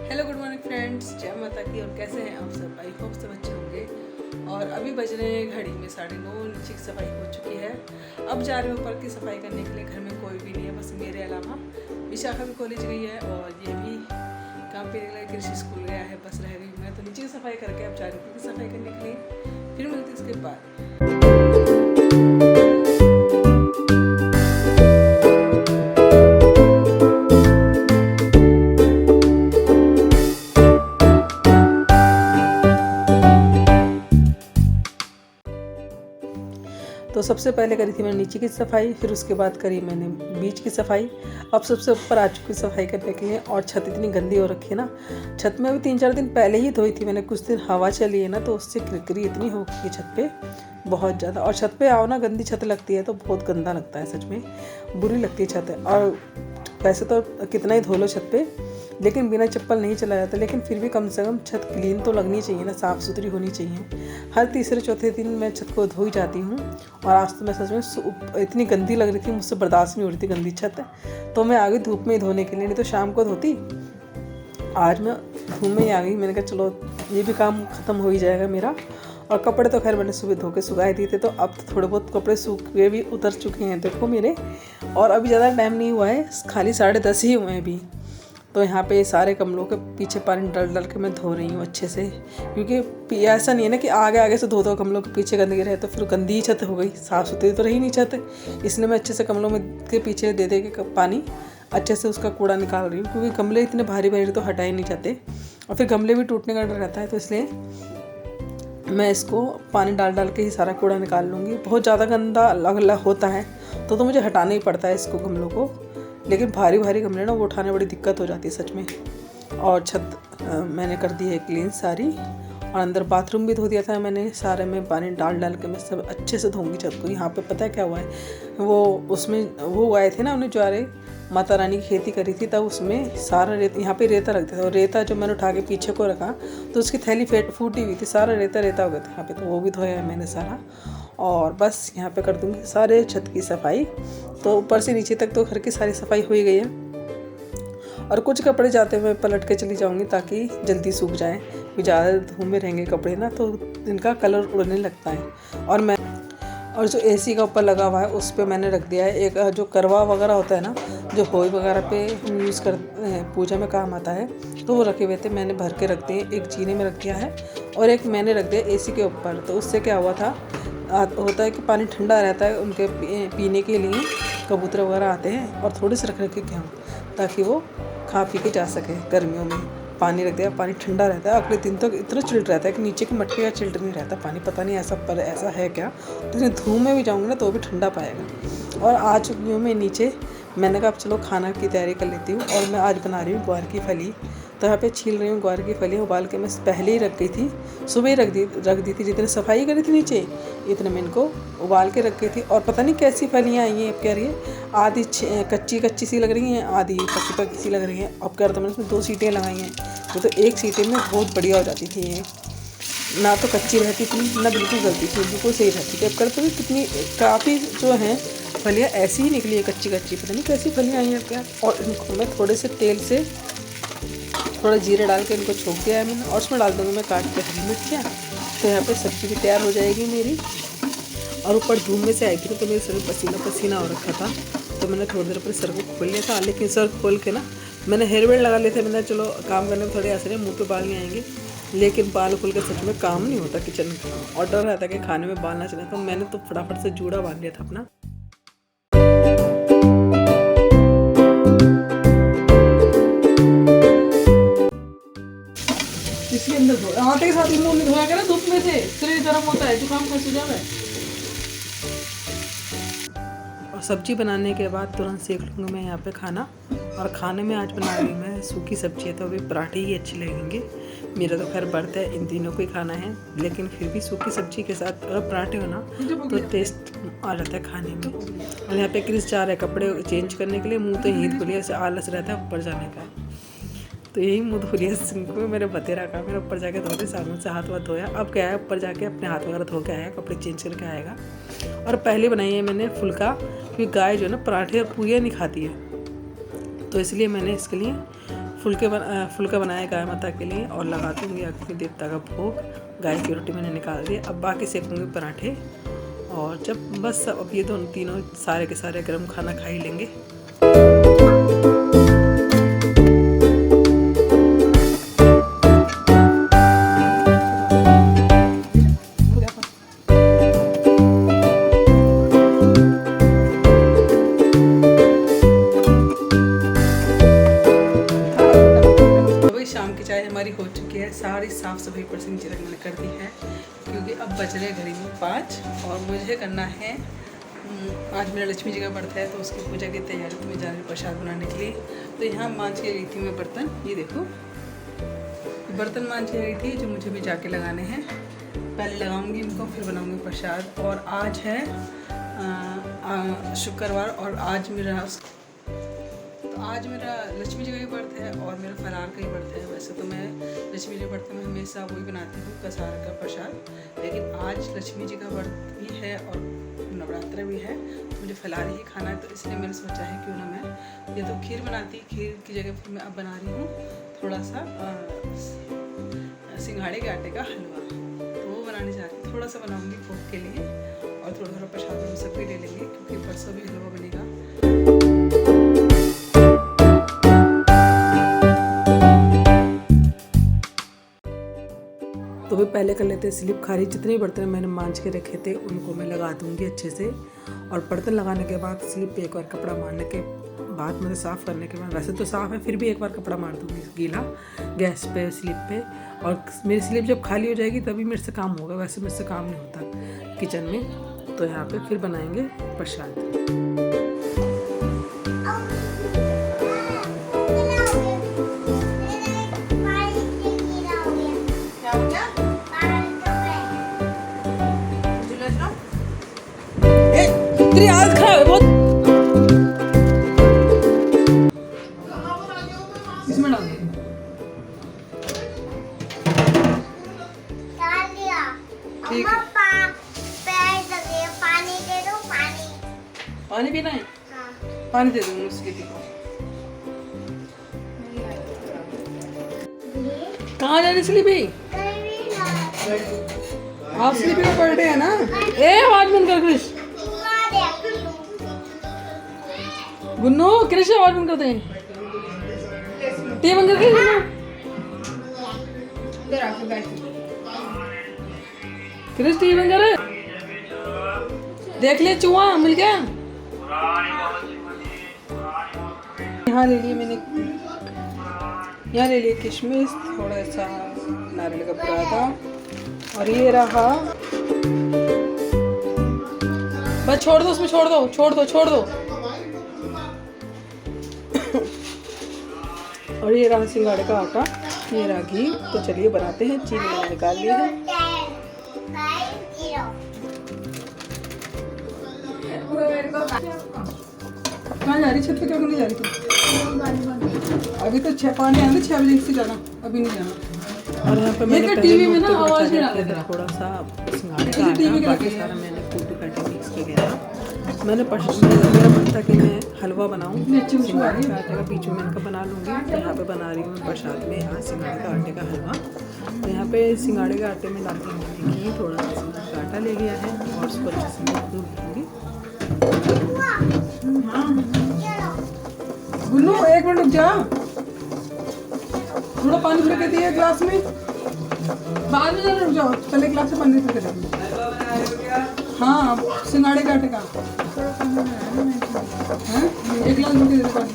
Hello good morning friends, जय माता की। और कैसे हैं आप सब? आई होप सब अच्छे होंगे। और अभी बज रहे हैं घड़ी में 9:30। नीचे की सफाई हो चुकी है। अब जा रहे हैं ऊपर की सफाई करने के लिए। घर में कोई भी नहीं है, बस मेरे अलावा। विशाखा भी कॉलेज गई है और ये भी काम पे निकला, कृषि स्कूल गया है। बस रह गई मैं तो नीचे की सफाई करके अब जा रही हूँ सफाई करने के लिए। फिर मिलती इसके बाद। तो सबसे पहले करी थी मैंने नीचे की सफाई, फिर उसके बाद करी मैंने बीच की सफाई। अब सबसे ऊपर आ चुकी सफाई करने के लिए। और छत इतनी गंदी हो रखी है ना। छत में अभी 3-4 दिन पहले ही धोई थी मैंने। कुछ दिन हवा चली है ना, तो उससे किरकिरी इतनी हो गई है छत पे बहुत ज़्यादा। और छत पे आओ ना, गंदी छत लगती है तो बहुत गंदा लगता है, सच में बुरी लगती है छत। और वैसे तो कितना ही धो लो छत पे, लेकिन बिना चप्पल नहीं चला जाता। लेकिन फिर भी कम से कम छत क्लीन तो लगनी चाहिए ना, साफ़ सुथरी होनी चाहिए। हर तीसरे चौथे दिन मैं छत को धोई जाती हूँ। और आज तो मैं सच में इतनी गंदी लग रही थी, मुझसे बर्दाश्त नहीं हो रही थी गंदी छत। तो मैं आ गई धूप में ही धोने के लिए, नहीं तो शाम को धोती। आज मैं धूप में ही आ गई। मैंने कहा चलो ये भी काम ख़त्म हो ही जाएगा मेरा। और कपड़े तो खैर मैंने सुबह धो के सुखाए दिए थे, तो अब तो थोड़े बहुत कपड़े सूख के भी उतर चुके हैं देखो मेरे। और अभी ज़्यादा टाइम नहीं हुआ है, खाली 10:30 ही हुए हैं अभी। तो यहाँ पे सारे गमलों के पीछे पानी डाल डाल के मैं धो रही हूँ अच्छे से। क्योंकि ऐसा नहीं है ना कि आगे आगे से धो दो, गमलों के पीछे गंदगी रहे तो फिर गंदी छत हो गई, साफ़ सुथरी तो रही नहीं छत। इसलिए मैं अच्छे से गमलों में के पीछे दे दे के पानी अच्छे से उसका कूड़ा निकाल रही हूँ। क्योंकि गमले इतने भारी भारी तो हटाए नहीं जाते, और फिर गमले भी टूटने का डर रहता है। तो इसलिए मैं इसको पानी डाल डाल के ही सारा कूड़ा निकाल लूँगी। बहुत ज़्यादा गंदा अलग होता है तो मुझे हटाना ही पड़ता है इसको, गमलों को। लेकिन भारी भारी गमले ना वो उठाने बड़ी दिक्कत हो जाती है सच में। और छत मैंने कर दी है क्लीन सारी। और अंदर बाथरूम भी धो दिया था मैंने। सारे में पानी डाल डाल के मैं सब अच्छे से धोऊंगी छत को। यहाँ पे पता है क्या हुआ है, वो उसमें वो आए थे ना, उन्हें ज्वारे माता रानी की खेती करी थी, तब उसमें सारा रेता यहाँ पे रेता रख दिया था। और रेता जो मैंने उठा के पीछे को रखा तो उसकी थैली फूटी हुई थी, सारा रेता रेता हो गया था यहाँ पे। तो वो भी धोया है मैंने सारा। और बस यहाँ पे कर दूँगी सारे छत की सफाई। तो ऊपर से नीचे तक तो घर की सारी सफाई हो ही गई है। और कुछ कपड़े जाते हुए पलट के चली जाऊँगी ताकि जल्दी सूख जाएँ। फिर ज़्यादा धूप में रहेंगे कपड़े ना तो इनका कलर उड़ने लगता है। और जो एसी का ऊपर लगा हुआ है उस पर मैंने रख दिया है एक जो करवा वगैरह होता है ना, जो होई वगैरह पे हम यूज़ कर पूजा में काम आता है, तो वो रखे हुए थे मैंने भर के रख दिए। एक जीने में रख दिया है और एक मैंने रख दिया एसी के ऊपर। तो उससे क्या हुआ था, होता है कि पानी ठंडा रहता है उनके पीने के लिए। कबूतर वगैरह आते हैं और थोड़े से रख के क्या ताकि वो खा पी के जा सके। गर्मियों में पानी रख दिया, पानी ठंडा रहता है, अगले दिन तक इतना चिल्ड रहता है कि नीचे की मटके का चिल्ड नहीं रहता पानी। पता नहीं ऐसा पर ऐसा है क्या, लेकिन धूप में भी जाऊँगी ना तो भी ठंडा पाएगा। और आ चुकी हूँ मैं नीचे। मैंने कहा अब चलो खाना की तैयारी कर लेती हूँ। और मैं आज बना रही हूँ ग्वार की फली। तो यहाँ पे छील रही हूँ ग्वार की फली। उबाल के मैं पहले ही रख गई थी, सुबह ही रख दी थी। जितने सफाई करी थी नीचे इतने मैं इनको उबाल के रख गई थी। और पता नहीं कैसी फलियाँ आई हैं, अब कह रही है आधी कच्ची सी लग रही हैं, आधी पक्की सी लग रही हैं। अब कह रहा था मैंने इसमें 2 सीटें लगाई हैं, तो एक सीटे में बहुत बढ़िया हो जाती थी ये। ना तो कच्ची रहती थी ना बिल्कुल गलती थी, बिल्कुल सही रहती थी। अब करते हुए कितनी काफ़ी जो हैं फलियाँ ऐसी ही निकली है कच्ची पता नहीं कैसी फलियाँ आई हैं क्या। और इनको मैं थोड़े से तेल से थोड़ा जीरा डाल के इनको छोंक दिया है मैंने। और उसमें डाल दूँगी मैं काट के हरी मिर्चियाँ। तो यहाँ पे सब्ज़ी भी तैयार हो जाएगी मेरी। और ऊपर धूप में से आई थी तो मेरे सर में पसीना हो रखा था, तो मैंने थोड़ी देर पर सर को खोल लिया था। लेकिन सर खोल के ना मैंने हेयर बैंड लगा लिए थे। मैंने चलो काम करने में थोड़े आसान है, मुँह पे बाल नहीं आएंगे। लेकिन बाल खोल के सच में काम नहीं होता किचन का, और डर रहता कि खाने में बाल ना चले। तो मैंने तो फटाफट से जूड़ा बांध लिया था अपना। इसके अंदर आटे के साथ ही मुँह नहीं धोया करा धूप में से, शरीर गर्म होता है, जुकाम खांसी हो जाता है। और सब्जी बनाने के बाद तुरंत सेक लूँगी मैं यहाँ पे खाना। और खाने में आज बना रही हूँ मैं सूखी सब्जी है, तो अभी पराठे ही अच्छे लगेंगे। मेरा तो खैर व्रत है, इन तीनों को ही खाना है, लेकिन फिर भी सूखी सब्जी के साथ अगर पराठे हो ना तो टेस्ट आ जाता है खाने में। और यहाँ पे क्रिस जा रहा है कपड़े चेंज करने के लिए। मुँह तो यही धुलिया से आलस रहता है ऊपर जाने का, तो यही मुँह धुलिया सिंह मेरे बतेरा का। मेरा ऊपर जाके धोते साबुन से हाथ धोया। अब क्या है, ऊपर जाके अपने हाथ वगैरह धो के आया, कपड़े चेंज करके आएगा। और पहले बनाई है मैंने फुल्का, क्योंकि गाय जो है ना पराठे और पूरियाँ नहीं खाती है, तो इसलिए मैंने इसके लिए फुल्का बनाया गाय माता के लिए और लगा दूँगी अग्नि देवता का भोग। गाय की रोटी मैंने निकाल दी। अब बाकी सेकूँगी पराठे और जब बस अब ये दोनों तीनों सारे के सारे गर्म खाना खा ही लेंगे। चाय हमारी हो चुकी है, सारी साफ़ सफाई परसेंट तक मैंने कर दी है क्योंकि अब बज रहे घड़ी में 5 और मुझे करना है आज मेरा लक्ष्मी जी का व्रत है तो उसकी पूजा की तैयारी तो मैं जा रही हूँ प्रसाद बनाने के लिए। तो यहाँ मांझ के गई थी मैं बर्तन, ये देखो बर्तन मांझ के गई थी जो मुझे भी जाके लगाने हैं। पहले लगाऊंगी इनको फिर बनाऊंगी प्रसाद। और आज है शुक्रवार और आज मेरा लक्ष्मी जी का ही व्रत है और मेरा फलार का ही व्रत है। वैसे तो मैं लक्ष्मी जी के व्रत में हमेशा वही बनाती हूँ कसार का प्रसाद, लेकिन आज लक्ष्मी जी का व्रत भी है और नवरात्र भी है तो मुझे फलार ही खाना है। तो इसलिए मैंने सोचा है क्यों ना मैं ये तो खीर बनाती, खीर की जगह पर मैं अब बना रही हूँ थोड़ा सा सिंघाड़े के आटे का हलवा। तो वो बनाने जा रही हूँ, थोड़ा सा बनाऊँगी भोग के लिए और थोड़ा थोड़ा प्रसाद हम सब भी ले लेंगे क्योंकि परसों भी हलवा बनेगा। तो भी पहले कर लेते हैं स्लिप खाली। जितने बर्तन मैंने मांझ के रखे थे उनको मैं लगा दूंगी अच्छे से और बर्तन लगाने के बाद स्लिप पे एक बार कपड़ा मारने के बाद मतलब साफ़ करने के बाद, वैसे तो साफ़ है फिर भी एक बार कपड़ा मार दूंगी गीला गैस पे स्लिप पे। और मेरी स्लिप जब खाली हो जाएगी तभी मेरे से काम होगा, वैसे मेरे से काम नहीं होता किचन में। तो यहाँ पर फिर बनाएंगे प्रसाद। तेरी हालत खराब है बहुत। इसमें डाल दे। ठीक है। पानी दे दो। पानी पीना है? हाँ। पानी दे दूँगी उसके लिए। कहाँ जाने स्लीपी? आप स्लीपी का बर्थडे है ना? आवाज बंद कर कृष। गुन्नू कृष आवाज बंद कर दे। टी बंद कर गुन्नू। कृष टी बंद कर। देख ले चूहा मिल गया। यहाँ ले लिए मैंने, यहाँ ले लिए किशमिश, थोड़ा सा नारियल का बुरादा और ये रहा। बस छोड़ दो उसमें, छोड़ दो। और ये रहा सिंघाड़े का आटा, ये रहा घी। तो चलिए बनाते हैं। चीनी मैंने निकाल लिया है। कहाँ जा रही छत पे? क्यों नहीं जा रही तू? अभी तो 6 पानी आएंगे 6 बजे से जाना, अभी नहीं जाना। और यहाँ पे मैंने टीवी में ना आवाज नहीं डाला था, थोड़ा सा सिंघाड़े का आटा, बाकी सारा मैंने कूटी काटी मिक्स किया था। मैंने मेरा मन था कि मैं हलवा बनाऊँ सिंघाड़े के आटे का, बीच में इनका बना लूँगी। तो यहाँ पे बना रही हूँ प्रसाद में यहाँ सिंघाड़े का आटे का हलवा। तो यहाँ पे सिंघाड़े के आटे में डालती हूँ मैंने घी, थोड़ा सा सिंघाड़े का आटा ले लिया है और उसको अच्छे से मैं भून लूँगी। गुन्नू 1 मिनट रुक जा, थोड़ा पानी भर के दिए ग्लास में, बाद में जाना, रुक जाओ पहले ग्लास से पानी भर के दे। हाँ सिंघाड़े के आटे का है, 1 गिलास भर के दे पानी।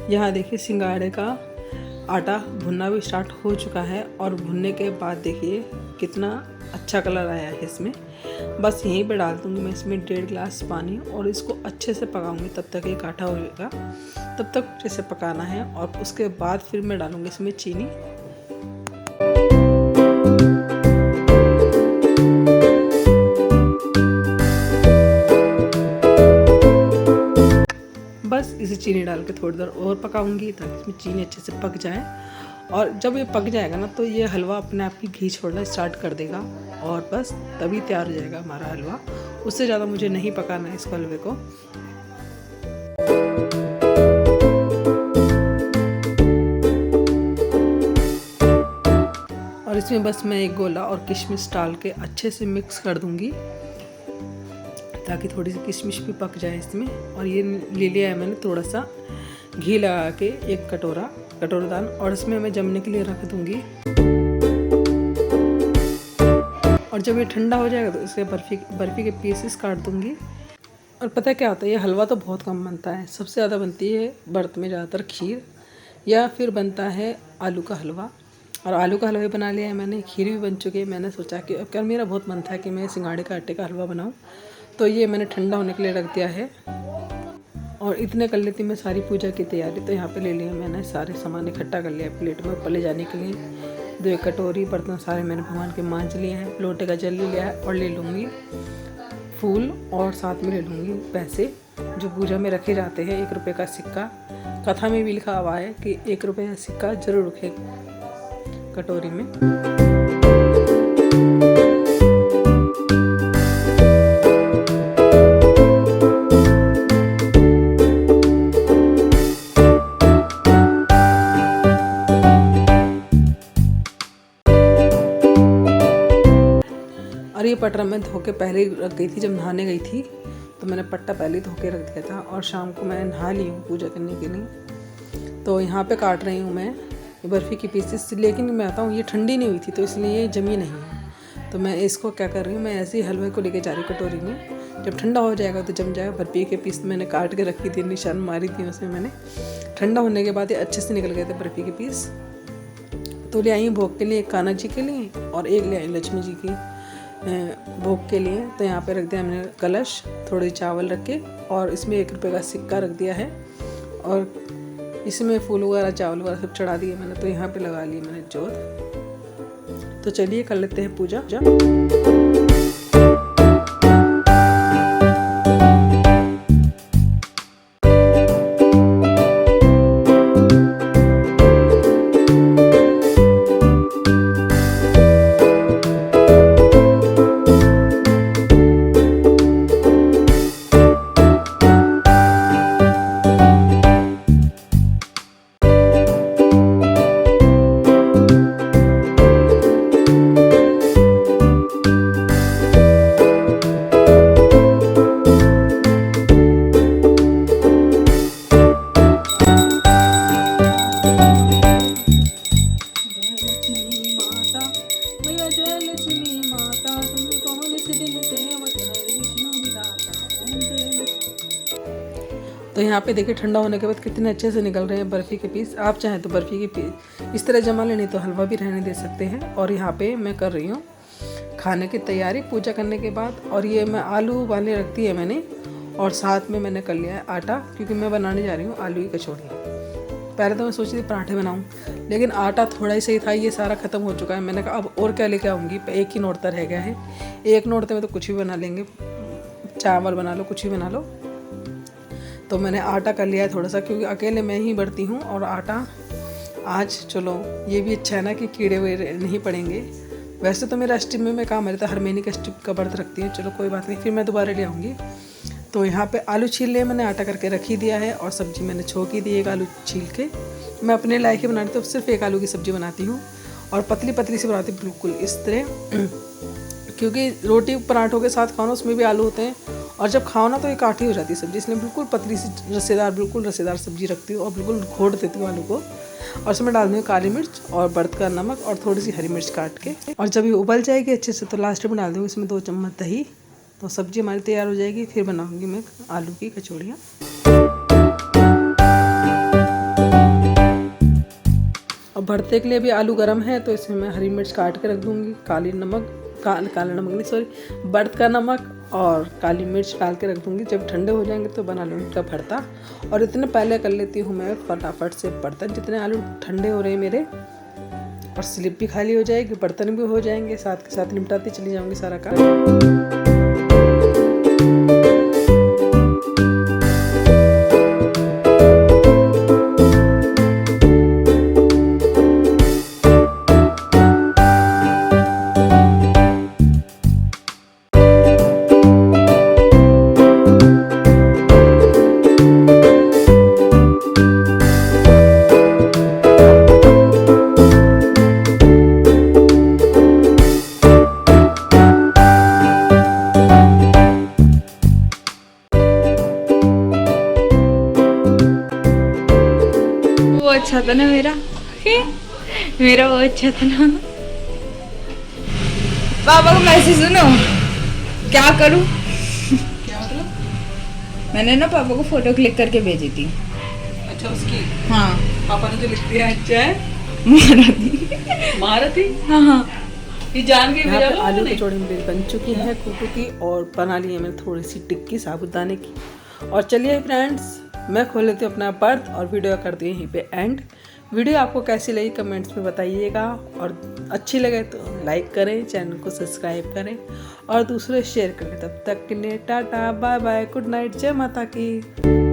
यहाँ देखिए सिंघाड़े का आटा भुनना भी स्टार्ट हो चुका है और भुनने के बाद देखिए कितना अच्छा कलर आया है इसमें। बस यहीं पे डाल दूँगी मैं इसमें 1.5 गिलास पानी और इसको अच्छे से पकाऊंगी तब तक ये काठा हो जाएगा, तब तक अच्छे से पकाना है। और उसके बाद फिर मैं डालूँगी इसमें चीनी। बस इसी चीनी डाल के थोड़ी देर और पकाऊंगी ताकि इसमें चीनी अच्छे से पक जाए। और जब ये पक जाएगा ना तो ये हलवा अपने आप ही घी छोड़ना स्टार्ट कर देगा और बस तभी तैयार हो जाएगा हमारा हलवा। उससे ज़्यादा मुझे नहीं पकाना है इस हलवे को। और इसमें बस मैं एक गोला और किशमिश डाल के अच्छे से मिक्स कर दूंगी ताकि थोड़ी सी किशमिश भी पक जाए इसमें। और ये ले लिया है मैंने थोड़ा सा घी लगा के एक कटोरादान, और इसमें मैं जमने के लिए रख दूंगी। और जब ये ठंडा हो जाएगा तो इसे बर्फ़ी के पीसेस काट दूंगी। और पता है क्या होता है, ये हलवा तो बहुत कम बनता है, सबसे ज़्यादा बनती है व्रत में ज़्यादातर खीर या फिर बनता है आलू का हलवा। और आलू का हलवा भी बना लिया है मैंने, खीर भी बन चुकी है। मैंने सोचा कि अब कल मेरा बहुत मन था कि मैं सिंघाड़े का आटे का हलवा बनाऊँ, तो ये मैंने ठंडा होने के लिए रख दिया है। और इतने कर लेती मैं सारी पूजा की तैयारी। तो यहाँ पे ले लिया मैंने सारे सामान इकट्ठा कर लिया प्लेट में ऊपर ले जाने के लिए। 2 कटोरी बर्तन सारे मैंने भगवान के मांज लिए हैं, लोटे का जल ले लिया है। और ले लूँगी फूल और साथ में ले लूँगी पैसे जो पूजा में रखे जाते हैं। 1 रुपये का सिक्का, कथा में भी लिखा हुआ है कि 1 रुपये का सिक्का जरूर रखे कटोरी में। और ये पटरा मैं धो के पहले ही रख गई थी, जब नहाने गई थी तो मैंने पट्टा पहले ही धो के रख दिया था। और शाम को मैं नहा ली हूँ पूजा करने के लिए। तो यहाँ पे काट रही हूँ मैं बर्फ़ी की पीसेस, लेकिन मैं आता हूँ ये ठंडी नहीं हुई थी तो इसलिए ये जमी नहीं है। तो मैं इसको क्या कर रही हूँ, मैं ऐसे ही हलवे को लेके जा रही हूँ कटोरी में। जब ठंडा हो जाएगा तो जम जाएगा। बर्फ़ी के पीस मैंने काट के रखी थी, निशान मारी थी उसमें मैंने। ठंडा होने के बाद ये अच्छे से निकल गए थे बर्फ़ी के पीस। तो ले आई भोग के लिए, एक कान्हा जी के लिए और एक ले आई लक्ष्मी जी की भोग के लिए। तो यहाँ पे रख दिया मैंने कलश, थोड़े चावल रख के, और इसमें 1 रुपये का सिक्का रख दिया है। और इसमें फूल वगैरह चावल वगैरह सब चढ़ा दिए मैंने। तो यहाँ पे लगा ली मैंने जोत। तो चलिए कर लेते हैं पूजा। तो यहाँ पे देखिए ठंडा होने के बाद कितने अच्छे से निकल रहे हैं बर्फ़ी के पीस। आप चाहें तो बर्फ़ी के पीस इस तरह जमा लें, नहीं तो हलवा भी रहने दे सकते हैं। और यहाँ पे मैं कर रही हूँ खाने की तैयारी पूजा करने के बाद। और ये मैं आलू वाले रख दिए मैंने, और साथ में मैंने कर लिया है आटा, क्योंकि मैं बनाने जा रही हूँ आलू की कचौड़ी। पहले तो मैं सोची थी पराठे बनाऊँ, लेकिन आटा थोड़ा ही सही था, ये सारा ख़त्म हो चुका है। मैंने कहा अब और क्या लेके आऊँगी, एक ही नोरता रह गया है। एक नोरते में तो कुछ भी बना लेंगे, चावल बना लो, कुछ भी बना लो। तो मैंने आटा कर लिया है थोड़ा सा, क्योंकि अकेले मैं ही बढ़ती हूँ। और आटा आज चलो ये भी अच्छा है ना कि कीड़े वीड़े नहीं पड़ेंगे। वैसे तो मेरा अष्टमी में काम रहता है, हर महीने का अष्टमी का व्रत रखती हूँ। चलो कोई बात नहीं, फिर मैं दोबारा ले आऊँगी। तो यहाँ पे आलू छील लिए मैंने, आटा करके रख ही दिया है। और सब्ज़ी मैंने छोंकी दी, 1 आलू छील के। मैं अपने लायक ही बनाती हूँ, तो सिर्फ 1 आलू की सब्ज़ी बनाती हूँ, और पतली पतली सी बनाती हूँ बिल्कुल इस तरह, क्योंकि रोटी पराठों के साथ खाओ ना उसमें भी आलू होते हैं, और जब खाओ ना तो ये काठी हो जाती है सब्ज़ी। इसलिए बिल्कुल पतली सी बिल्कुल रसेदार सब्ज़ी रखती हूँ, और बिल्कुल घोट देती हूँ आलू को। और उसमें डाल दूँगी काली मिर्च और बर्त का नमक और थोड़ी सी हरी मिर्च काट के। और जब ये उबल जाएगी अच्छे से तो लास्ट में डाल दूँगी इसमें 2 चम्मच दही। तो सब्ज़ी हमारी तैयार हो जाएगी। फिर बनाऊँगी मैं आलू की कचौड़ियाँ। और भरते के लिए भी आलू गर्म है, तो इसमें मैं हरी मिर्च काट के रख दूँगी, काला नमक नहीं सॉरी बर्त का नमक और काली मिर्च डाल के रख दूँगी। जब ठंडे हो जाएंगे तो बना लूँगी इनका भरता। और इतने पहले कर लेती हूँ मैं फटाफट से बर्तन, जितने आलू ठंडे हो रहे हैं मेरे। और स्लिप भी खाली हो जाएगी, बर्तन भी हो जाएंगे, साथ के साथ निपटाती चली जाऊँगी सारा काम। वो अच्छा था ना मेरा मेरा वो अच्छा था ना। पापा को मैसेज सुनो, क्या करूं? क्या मतलब? मैंने ना पापा को फोटो क्लिक करके भेजी थी। अच्छा उसकी? हाँ। पापा ने जो लिख दिया अच्छा है। महारथी। महारथी? हाँ हाँ। ये जान के यहाँ भेजा पे तो आलू आपने? कचौड़ी मेरी बन चुकी है कूटू की, और बना ली है मैंने थोड़ी सी टिक्की साबुदाने की। और चलिए फ्रेंड्स, मैं खोल लेती हूँ अपना बर्थ और वीडियो कर दी यहीं पे एंड। वीडियो आपको कैसी लगी कमेंट्स में बताइएगा, और अच्छी लगे तो लाइक करें, चैनल को सब्सक्राइब करें और दूसरे शेयर करें। तब तक के लिए tata bye bye, good night, जय माता की।